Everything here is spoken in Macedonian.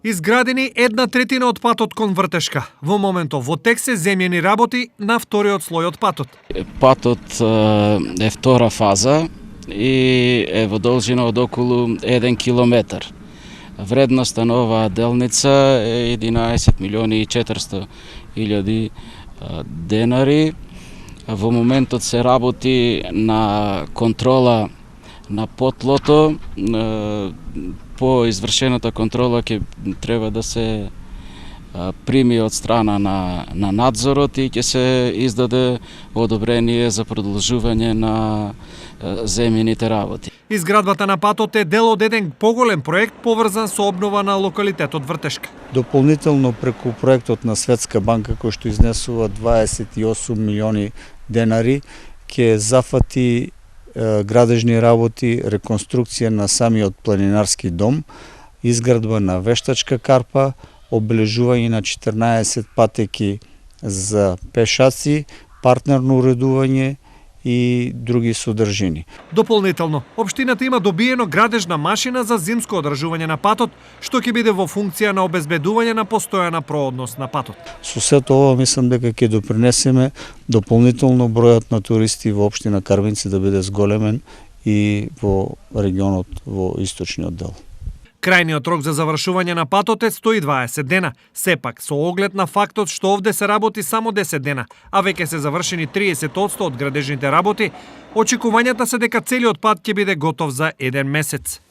Изградени 1/3 од патот кон Вртешка. Во моментов во тек се земјени работи на вториот слој од патот. Патот е втора фаза и е во должина од околу 1 километар. Вредноста на оваа делница е 11 милиони и 400 илјади денари. Во моментот се работи на контрола на потлото. По извршената контрола ќе треба да се прими од страна на надзорот и ќе се издаде одобрение за продолжување на земјените работи. Изградбата на патот е дел од еден поголем проект поврзан со обнова на локалитетот Вртешка. Дополнително преку проектот на Светска банка кој што изнесува 28 милиони денари ќе зафати градежни работи, реконструкција на самиот планинарски дом, изградба на вештачка карпа, обележување на 14 патеки за пешаци, партнерно уредување и други содржини. Дополнително, општината има добиено градежна машина за зимско одржување на патот, што ќе биде во функција на обезбедување на постојана проодност на патот. Со сето ова мислам дека ќе допринесеме дополнително бројот на туристи во општина Карвинци да биде зголемен и во регионот во источниот дел. Крајниот рок за завршување на патот е 120 дена. Сепак, со оглед на фактот што овде се работи само 10 дена, а веќе се завршени 30% од градежните работи, очекувањата се дека целиот пат ќе биде готов за 1 месец.